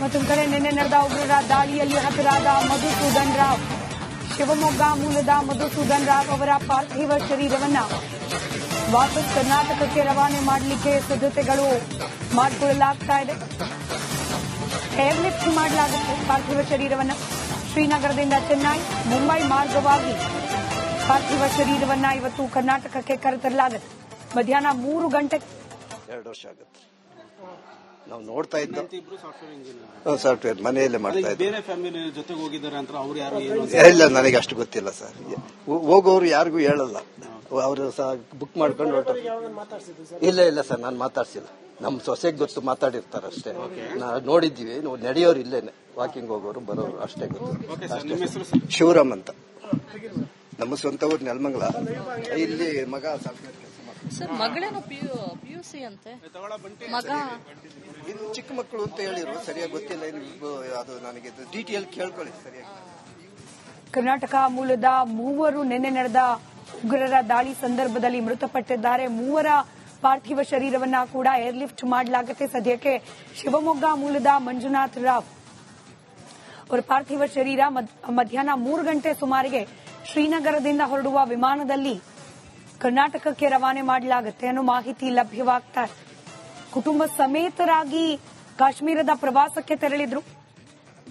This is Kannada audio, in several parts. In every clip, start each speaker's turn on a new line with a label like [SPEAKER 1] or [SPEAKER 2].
[SPEAKER 1] ಮತ್ತೊಂದು ಕಡೆ ನಿನ್ನೆ ನಡೆದ ಉಗ್ರರ ದಾಳಿಯಲ್ಲಿ ಹತರಾದ ಮಧುಸೂದನ್ ರಾವ್, ಶಿವಮೊಗ್ಗ ಮೂಲದ ಮಧುಸೂದನ್ ರಾವ್ ಅವರ ಪಾರ್ಥಿವ ಶರೀರವನ್ನ ವಾಪಸ್ ಕರ್ನಾಟಕಕ್ಕೆ ರವಾನೆ ಮಾಡಲಿಕ್ಕೆ ಸಿದ್ಧತೆಗಳು ಮಾಡಿಕೊಳ್ಳಲಾಗ್ತಾ ಇದೆ. ಏರ್ಲಿಫ್ಟ್ ಮಾಡಲಾಗುತ್ತೆ ಪಾರ್ಥಿವ ಶರೀರವನ್ನ. ಶ್ರೀನಗರದಿಂದ ಚೆನ್ನೈ, ಮುಂಬೈ ಮಾರ್ಗವಾಗಿ ಪಾರ್ಥಿವ ಶರೀರವನ್ನ ಇವತ್ತು ಕರ್ನಾಟಕಕ್ಕೆ ಕರೆತರಲಾಗುತ್ತೆ. ಮಧ್ಯಾಹ್ನ 3 ಗಂಟೆ.
[SPEAKER 2] 2 ವರ್ಷ ಆಗುತ್ತೆ. ನಾವು ನೋಡ್ತಾ ಇದ್ದು ಸಾಫ್ಟ್ವೇರ್ ಮನೆಯಲ್ಲೇ ಮಾಡ್ತಾ ಇದ್ದೆ.
[SPEAKER 3] ಬೇರೆ ಫ್ಯಾಮಿಲಿ ಜೊತೆಗೆ ಹೋಗಿದ್ದಾರೆ ಅಂತ ಅವ್ರು ಯಾರು
[SPEAKER 2] ಇಲ್ಲ, ನನಗೆ ಅಷ್ಟು ಗೊತ್ತಿಲ್ಲ ಸರ್. ಹೋಗೋರು ಯಾರಿಗೂ ಹೇಳಲ್ಲ, ಅವರು ಸಹ ಬುಕ್ ಮಾಡ್ಕೊಂಡು ಹೊರಟು. ಇಲ್ಲ ಸರ್, ನಾನು ಮಾತಾಡ್ಸಿಲ್ಲ. ನಮ್ಮ ಸೊಸೆಗೆ ಗೊತ್ತು, ಮಾತಾಡಿರ್ತಾರೆ ಅಷ್ಟೇ. ನಾವು ನೋಡಿದ್ದೀವಿ, ನಡೆಯೋರು ಇಲ್ಲೇನೆ, ವಾಕಿಂಗ್ ಹೋಗೋರು ಬರೋರು ಅಷ್ಟೇ ಗೊತ್ತು. ಶಿವರಾಮ್ ಅಂತ, ನಮ್ಮ ಸ್ವಂತ ಊರು ನೆಲಮಂಗಲ. ಇಲ್ಲಿ ಮಗ ಸಾಫ್ಟ್ವೇರ್ ಕೆಲಸ ಮಾಡ್ತಾರೆ
[SPEAKER 4] ಸರ್. ಮಗಳೇನೋ PUC ಅಂತೆ, ಮಗ
[SPEAKER 2] ಇನ್ನು ಚಿಕ್ಕ ಮಕ್ಕಳು ಅಂತ ಹೇಳಿರು, ಸರಿಯಾಗಿ ಗೊತ್ತಿಲ್ಲ. ಅದು ನನಗೆ ಡೀಟೇಲ್ ಕೇಳ್ಕೊಳ್ಳಿ ಸರಿಯಾಗಿ.
[SPEAKER 1] ಕರ್ನಾಟಕ ಮೂಲದ 3 ನಿನ್ನೆ ನಡೆದ ಉಗ್ರರ ದಾಳಿ ಸಂದರ್ಭದಲ್ಲಿ ಮೃತಪಟ್ಟಿದ್ದಾರೆ. 3 ಪಾರ್ಥಿವ ಶರೀರವನ್ನ ಕೂಡ ಏರ್ಲಿಫ್ಟ್ ಮಾಡಲಾಗುತ್ತೆ. ಸದ್ಯಕ್ಕೆ ಶಿವಮೊಗ್ಗ ಮೂಲದ ಮಂಜುನಾಥ್ ರಾವ್ ಅವರ ಪಾರ್ಥಿವ ಶರೀರ ಮಧ್ಯಾಹ್ನ 3 ಗಂಟೆ ಸುಮಾರಿಗೆ ಶ್ರೀನಗರದಿಂದ ಹೊರಡುವ ವಿಮಾನದಲ್ಲಿ ಕರ್ನಾಟಕಕ್ಕೆ ರವಾನೆ ಮಾಡಲಾಗುತ್ತೆ ಅನ್ನೋ ಮಾಹಿತಿ ಲಭ್ಯವಾಗ್ತಾ ಇದೆ. ಕುಟುಂಬ ಸಮೇತರಾಗಿ ಕಾಶ್ಮೀರದ ಪ್ರವಾಸಕ್ಕೆ ತೆರಳಿದ್ರು.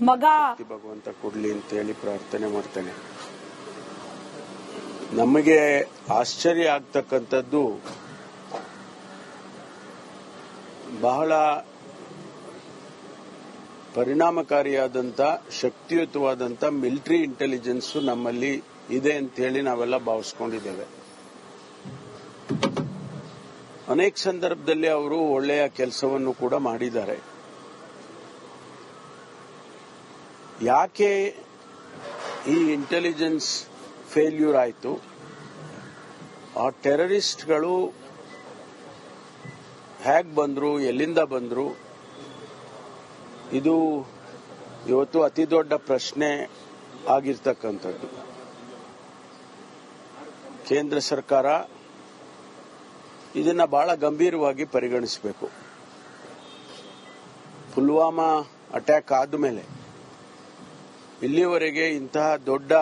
[SPEAKER 1] ಮಗ
[SPEAKER 3] ಭಗವಂತ ಕೊಡ್ಲಿ ಅಂತ ಹೇಳಿ ಪ್ರಾರ್ಥನೆ ಮಾಡ್ತೇನೆ. ನಮಗೆ ಆಶ್ಚರ್ಯ ಆಗ್ತಕ್ಕಂಥದ್ದು, ಬಹಳ ಪರಿಣಾಮಕಾರಿಯಾದಂಥ ಶಕ್ತಿಯುತವಾದಂಥ ಮಿಲಿಟರಿ ಇಂಟೆಲಿಜೆನ್ಸ್ ನಮ್ಮಲ್ಲಿ ಇದೆ ಅಂತ ಹೇಳಿ ನಾವೆಲ್ಲ ಭಾವಿಸ್ಕೊಂಡಿದ್ದೇವೆ. ಅನೇಕ ಸಂದರ್ಭದಲ್ಲಿ ಅವರು ಒಳ್ಳೆಯ ಕೆಲಸವನ್ನು ಕೂಡ ಮಾಡಿದ್ದಾರೆ. ಯಾಕೆ ಈ ಇಂಟೆಲಿಜೆನ್ಸ್ ಫೇಲ್ಯೂರ್ ಆಯಿತು? ಆ ಟೆರರಿಸ್ಟ್ಗಳು ಹೇಗೆ ಬಂದ್ರು, ಎಲ್ಲಿಂದ ಬಂದ್ರು, ಇದು ಇವತ್ತು ಅತಿ ದೊಡ್ಡ ಪ್ರಶ್ನೆ ಆಗಿರ್ತಕ್ಕಂಥದ್ದು. ಕೇಂದ್ರ ಸರ್ಕಾರ ಇದನ್ನ ಬಹಳ ಗಂಭೀರವಾಗಿ ಪರಿಗಣಿಸಬೇಕು. ಪುಲ್ವಾಮಾ ಅಟ್ಯಾಕ್ ಆದಮೇಲೆ ಇಲ್ಲಿವರೆಗೆ ಇಂತಹ ದೊಡ್ಡ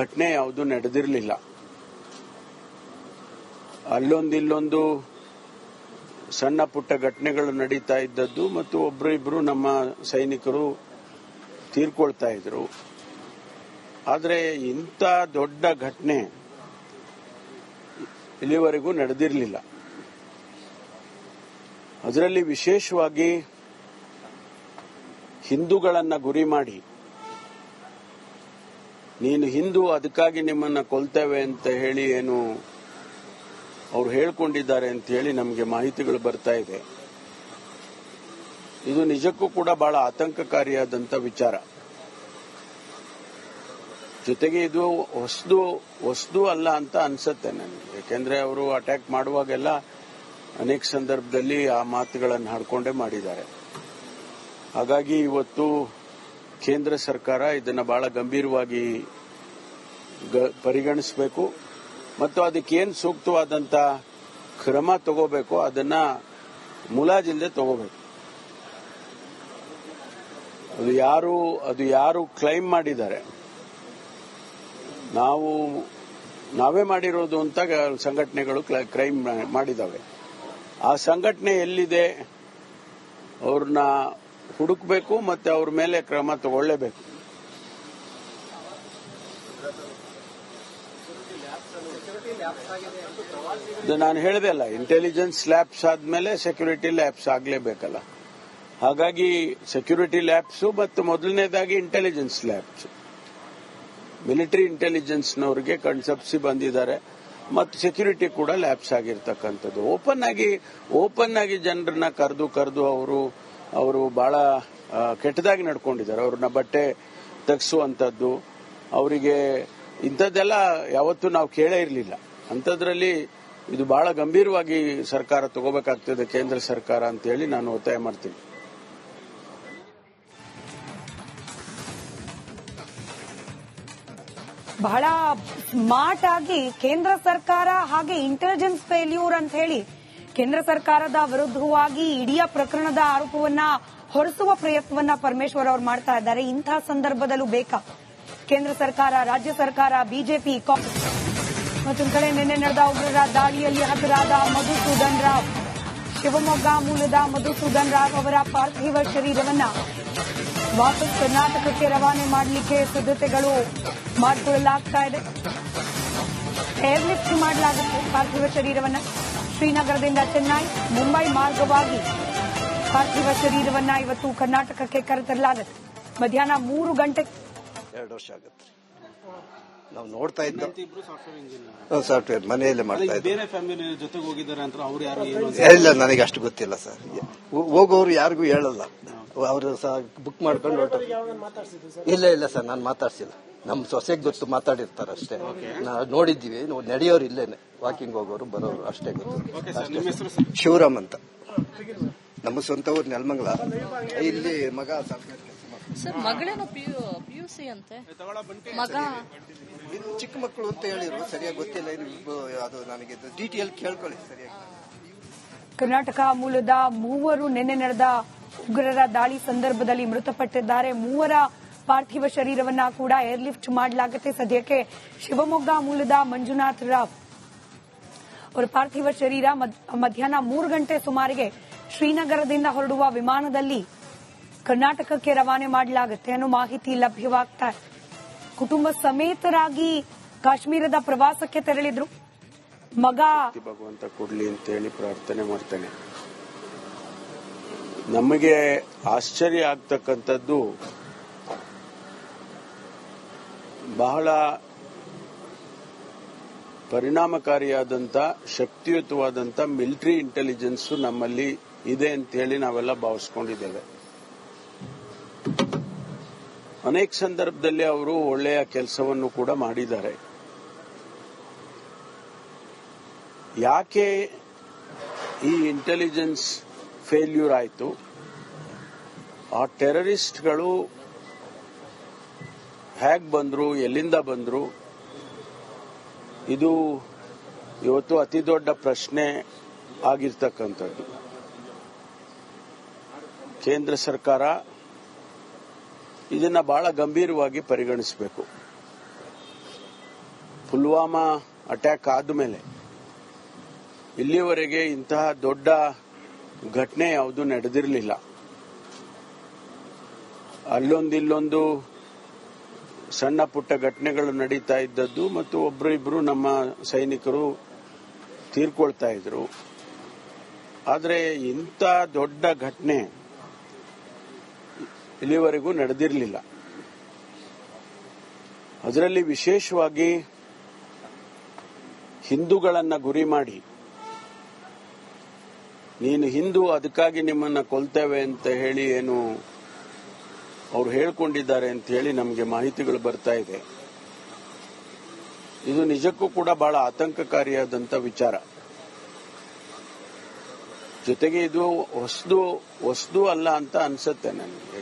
[SPEAKER 3] ಘಟನೆ ಯಾವುದು ನಡೆದಿರಲಿಲ್ಲ. ಅಲ್ಲೊಂದಿಲ್ಲೊಂದು ಸಣ್ಣ ಪುಟ್ಟ ಘಟನೆಗಳು ನಡೀತಾ ಇದ್ದದ್ದು ಮತ್ತು ಒಬ್ಬರು ನಮ್ಮ ಸೈನಿಕರು ತೀರ್ಕೊಳ್ತಾ ಇದ್ರು. ಆದರೆ ಇಂಥ ದೊಡ್ಡ ಘಟನೆ ಇಲ್ಲಿವರೆಗೂ ನಡೆದಿರಲಿಲ್ಲ. ಅದರಲ್ಲಿ ವಿಶೇಷವಾಗಿ ಹಿಂದೂಗಳನ್ನ ಗುರಿ ಮಾಡಿ, ನೀನು ಹಿಂದೂ ಅದಕ್ಕಾಗಿ ನಿಮ್ಮನ್ನ ಕೊಲ್ತೇವೆ ಅಂತ ಹೇಳಿ ಏನು ಅವರು ಹೇಳ್ಕೊಂಡಿದ್ದಾರೆ ಅಂತ ಹೇಳಿ ನಮಗೆ ಮಾಹಿತಿಗಳು ಬರ್ತಾ ಇದೆ. ಇದು ನಿಜಕ್ಕೂ ಕೂಡ ಬಹಳ ಆತಂಕಕಾರಿಯಾದಂಥ ವಿಚಾರ. ಜೊತೆಗೆ ಇದು ಹೊಸದು ಅಲ್ಲ ಅಂತ ಅನ್ಸುತ್ತೆ ನನಗೆ. ಯಾಕೆಂದ್ರೆ ಅವರು ಅಟ್ಯಾಕ್ ಮಾಡುವಾಗೆಲ್ಲ ಅನೇಕ ಸಂದರ್ಭದಲ್ಲಿ ಆ ಮಾತುಗಳನ್ನು ಹಾಡ್ಕೊಂಡೇ ಮಾಡಿದ್ದಾರೆ. ಹಾಗಾಗಿ ಇವತ್ತು ಕೇಂದ್ರ ಸರ್ಕಾರ ಇದನ್ನ ಬಹಳ ಗಂಭೀರವಾಗಿ ಪರಿಗಣಿಸಬೇಕು ಮತ್ತು ಅದಕ್ಕೇನು ಸೂಕ್ತವಾದಂತ ಕ್ರಮ ತಗೋಬೇಕು ಅದನ್ನ ಮುಲಾಜಿಲ್ಲದೆ ತಗೋಬೇಕು. ಅದು ಯಾರು ಕ್ಲೈಮ್ ಮಾಡಿದ್ದಾರೆ, ನಾವೇ ಮಾಡಿರೋದು ಅಂತ ಸಂಘಟನೆಗಳು ಕ್ರೈಮ್ ಮಾಡಿದಾವೆ. ಆ ಸಂಘಟನೆ ಎಲ್ಲಿದೆ ಅವ್ರನ್ನ ಹುಡುಕಬೇಕು ಮತ್ತೆ ಅವ್ರ ಮೇಲೆ ಕ್ರಮ ತಗೊಳ್ಳೇಬೇಕು. ನಾನು ಹೇಳಿದೆ ಅಲ್ಲ, ಇಂಟೆಲಿಜೆನ್ಸ್ ಲ್ಯಾಬ್ಸ್ ಆದ್ಮೇಲೆ ಸೆಕ್ಯೂರಿಟಿ ಲ್ಯಾಬ್ಸ್ ಆಗ್ಲೇಬೇಕಲ್ಲ. ಹಾಗಾಗಿ ಸೆಕ್ಯೂರಿಟಿ ಲ್ಯಾಬ್ಸ್ ಮತ್ತು ಮೊದಲನೇದಾಗಿ ಇಂಟೆಲಿಜೆನ್ಸ್ ಲ್ಯಾಬ್ಸ್, ಮಿಲಿಟರಿ ಇಂಟೆಲಿಜೆನ್ಸ್ನವರಿಗೆ ಕನ್ಸೆಪ್ಸಿ ಬಂದಿದ್ದಾರೆ ಮತ್ತು ಸೆಕ್ಯೂರಿಟಿ ಕೂಡ ಲ್ಯಾಬ್ಸ್ ಆಗಿರ್ತಕ್ಕಂಥದ್ದು. ಓಪನ್ ಆಗಿ ಜನರನ್ನ ಕರೆದು ಅವರು ಬಹಳ ಕೆಟ್ಟದಾಗಿ ನಡ್ಕೊಂಡಿದ್ದಾರೆ. ಅವ್ರನ್ನ ಬಟ್ಟೆ ತೆಗೆಸುವಂಥದ್ದು, ಅವರಿಗೆ ಇಂಥದ್ದೆಲ್ಲ ಯಾವತ್ತೂ ನಾವು ಕೇಳೇ ಇರಲಿಲ್ಲ. ಅಂಥದ್ರಲ್ಲಿ ಇದು ಬಹಳ ಗಂಭೀರವಾಗಿ ಸರ್ಕಾರ ತಗೋಬೇಕಾಗ್ತದೆ, ಕೇಂದ್ರ ಸರ್ಕಾರ ಅಂತ ಹೇಳಿ ನಾನು ಒತ್ತಾಯ ಮಾಡ್ತೀನಿ.
[SPEAKER 1] ಬಹಳ ಸ್ಮಾರ್ಟ್ ಆಗಿ ಕೇಂದ್ರ ಸರ್ಕಾರ ಹಾಗೆ ಇಂಟೆಲಿಜೆನ್ಸ್ ಫೇಲ್ಯೂರ್ ಅಂತ ಹೇಳಿ ಕೇಂದ್ರ ಸರ್ಕಾರದ ವಿರುದ್ಧವಾಗಿ ಇಡೀ ಪ್ರಕರಣದ ಆರೋಪವನ್ನ ಹೊರಸುವ ಪ್ರಯತ್ನವನ್ನ ಪರಮೇಶ್ವರ್ ಅವರು ಮಾಡ್ತಾ ಇದ್ದಾರೆ. ಇಂತಹ ಸಂದರ್ಭದಲ್ಲೂ ಬೇಕಾ ಕೇಂದ್ರ ಸರ್ಕಾರ, ರಾಜ್ಯ ಸರ್ಕಾರ, ಬಿಜೆಪಿ, ಕಾಂಗ್ರೆಸ್? ಮತ್ತೊಂದು ಕಡೆ ನಿನ್ನೆ ನಡೆದ ಉಗ್ರರ ದಾಳಿಯಲ್ಲಿ ಹತರಾದ ಮಧುಸೂದನ್ ರಾವ್, ಶಿವಮೊಗ್ಗ ಮೂಲದ ಮಧುಸೂದನ್ ರಾವ್ ಅವರ ಪಾರ್ಥಿವ ಶರೀರವನ್ನ ವಾಪಸ್ ಕರ್ನಾಟಕಕ್ಕೆ ರವಾನೆ ಮಾಡಲಿಕ್ಕೆ ಸಿದ್ಧತೆಗಳು ಮಾಡಿಕೊಳ್ಳಲಾಗ್ತಾ ಇದೆ. ಏರ್ಲಿಫ್ಟ್ ಮಾಡಲಾಗುತ್ತೆ ಪಾರ್ಥಿವ ಶರೀರವನ್ನ. ಶ್ರೀನಗರದಿಂದ ಚೆನ್ನೈ, ಮುಂಬೈ ಮಾರ್ಗವಾಗಿ ಪಾರ್ಥಿವ ಶರೀರವನ್ನ ಇವತ್ತು ಕರ್ನಾಟಕಕ್ಕೆ ಕರೆತರಲಾಗುತ್ತೆ. ಮಧ್ಯಾಹ್ನ 3 ಗಂಟೆ.
[SPEAKER 2] 2 ವರ್ಷ ಆಗುತ್ತೆ. ನಾವು ನೋಡ್ತಾ ಇದ್ದು ಸಾಫ್ಟ್ವೇರ್ ಮನೆಯಲ್ಲೇ ಮಾಡ್ತಾ ಇದ್ದೆ. ಇಲ್ಲ, ನನಗೆ ಅಷ್ಟು ಗೊತ್ತಿಲ್ಲ ಸರ್. ಹೋಗೋರು ಯಾರಿಗೂ ಹೇಳಲ್ಲ, ಅವರು ಸಹ ಬುಕ್ ಮಾಡ್ಕೊಂಡು ಹೊರಟು. ಇಲ್ಲ ಸರ್, ನಾನು ಮಾತಾಡ್ಸಿಲ್ಲ. ನಮ್ಮ ಸೊಸೆಗೆ ಗೊತ್ತು, ಮಾತಾಡಿರ್ತಾರೆ ಅಷ್ಟೇ. ನಾವು ನೋಡಿದ್ದೀವಿ, ನಡೆಯೋರು ಇಲ್ಲೇನೆ, ವಾಕಿಂಗ್ ಹೋಗೋರು ಬರೋರು ಅಷ್ಟೇ ಗೊತ್ತು. ಶಿವರಾಮ್ ಅಂತ, ನಮ್ಮ ಸ್ವಂತ ಊರು ನೆಲಮಂಗಲ. ಇಲ್ಲಿ ಮಗ
[SPEAKER 4] ಸರ್, ಮಗಳೇನೋ PUC ಅಂತೆ, ಮಗ
[SPEAKER 2] ಚಿಕ್ಕ ಮಕ್ಕಳು ಅಂತ ಹೇಳಿರು, ಸರಿಯಾಗಿ ಗೊತ್ತಿಲ್ಲ. ಅದು ನನಗೆ ಡೀಟೇಲ್ ಕೇಳ್ಕೊಳ್ಳಿ ಸರಿಯಾಗಿ.
[SPEAKER 1] ಕರ್ನಾಟಕ ಮೂಲದ 3 ನಿನ್ನೆ ನಡೆದ ಉಗ್ರರ ದಾಳಿ ಸಂದರ್ಭದಲ್ಲಿ ಮೃತಪಟ್ಟಿದ್ದಾರೆ. 3 ಪಾರ್ಥಿವ ಶರೀರವನ್ನ ಕೂಡ ಏರ್ಲಿಫ್ಟ್ ಮಾಡಲಾಗುತ್ತೆ. ಸದ್ಯಕ್ಕೆ ಶಿವಮೊಗ್ಗ ಮೂಲದ ಮಂಜುನಾಥ್ ರಾವ್ ಅವರ ಪಾರ್ಥಿವ ಶರೀರ ಮಧ್ಯಾಹ್ನ 3 ಗಂಟೆ ಸುಮಾರಿಗೆ ಶ್ರೀನಗರದಿಂದ ಹೊರಡುವ ವಿಮಾನದಲ್ಲಿ ಕರ್ನಾಟಕಕ್ಕೆ ರವಾನೆ ಮಾಡಲಾಗುತ್ತೆ ಅನ್ನೋ ಮಾಹಿತಿ ಲಭ್ಯವಾಗ್ತಾ ಇದೆ. ಕುಟುಂಬ ಸಮೇತರಾಗಿ ಕಾಶ್ಮೀರದ ಪ್ರವಾಸಕ್ಕೆ ತೆರಳಿದ್ರು. ಮಗ
[SPEAKER 3] ಭಗವಂತ ಕೊಡ್ಲಿ ಅಂತ ಹೇಳಿ ಪ್ರಾರ್ಥನೆ ಮಾಡ್ತೇನೆ. ನಮಗೆ ಆಶ್ಚರ್ಯ ಆಗ್ತಕ್ಕಂಥದ್ದು, ಬಹಳ ಪರಿಣಾಮಕಾರಿಯಾದಂಥ ಶಕ್ತಿಯುತವಾದಂಥ ಮಿಲಿಟರಿ ಇಂಟೆಲಿಜೆನ್ಸ್ ನಮ್ಮಲ್ಲಿ ಇದೆ ಅಂತ ಹೇಳಿ ನಾವೆಲ್ಲ ಭಾವಿಸ್ಕೊಂಡಿದ್ದೇವೆ. ಅನೇಕ ಸಂದರ್ಭದಲ್ಲಿ ಅವರು ಒಳ್ಳೆಯ ಕೆಲಸವನ್ನು ಕೂಡ ಮಾಡಿದ್ದಾರೆ. ಯಾಕೆ ಈ ಇಂಟೆಲಿಜೆನ್ಸ್ ಫೇಲ್ಯೂರ್ ಆಯಿತು? ಆ ಟೆರರಿಸ್ಟ್ಗಳು ಹೇಗೆ ಬಂದ್ರು, ಎಲ್ಲಿಂದ ಬಂದ್ರು, ಇದು ಇವತ್ತು ಅತಿ ದೊಡ್ಡ ಪ್ರಶ್ನೆ ಆಗಿರ್ತಕ್ಕಂಥದ್ದು. ಕೇಂದ್ರ ಸರ್ಕಾರ ಇದನ್ನ ಬಹಳ ಗಂಭೀರವಾಗಿ ಪರಿಗಣಿಸಬೇಕು. ಪುಲ್ವಾಮಾ ಅಟ್ಯಾಕ್ ಆದಮೇಲೆ ಇಲ್ಲಿಯವರೆಗೆ ಇಂತಹ ದೊಡ್ಡ ಘಟನೆ ಯಾವುದು ನಡೆದಿರಲಿಲ್ಲ. ಅಲ್ಲೊಂದಿಲ್ಲೊಂದು ಸಣ್ಣ ಪುಟ್ಟ ಘಟನೆಗಳು ನಡೀತಾ ಇದ್ದದ್ದು ಮತ್ತು ಒಬ್ಬರಿಬ್ಬರು ನಮ್ಮ ಸೈನಿಕರು ತೀರ್ಕೊಳ್ತಾ ಇದ್ರು. ಆದರೆ ಇಂಥ ದೊಡ್ಡ ಘಟನೆ ಇಲ್ಲಿವರೆಗೂ ನಡೆದಿರಲಿಲ್ಲ. ಅದರಲ್ಲಿ ವಿಶೇಷವಾಗಿ ಹಿಂದೂಗಳನ್ನ ಗುರಿ ಮಾಡಿ, ನೀನು ಹಿಂದೂ ಅದಕ್ಕಾಗಿ ನಿಮ್ಮನ್ನ ಕೊಲ್ತೇವೆ ಅಂತ ಹೇಳಿ ಏನು ಅವರು ಹೇಳ್ಕೊಂಡಿದ್ದಾರೆ ಅಂತ ಹೇಳಿ ನಮಗೆ ಮಾಹಿತಿಗಳು ಬರ್ತಾ ಇದೆ. ಇದು ನಿಜಕ್ಕೂ ಕೂಡ ಬಹಳ ಆತಂಕಕಾರಿಯಾದಂಥ ವಿಚಾರ. ಜೊತೆಗೆ ಇದು ಹೊಸದು ಅಲ್ಲ ಅಂತ ಅನ್ಸುತ್ತೆ ನನಗೆ.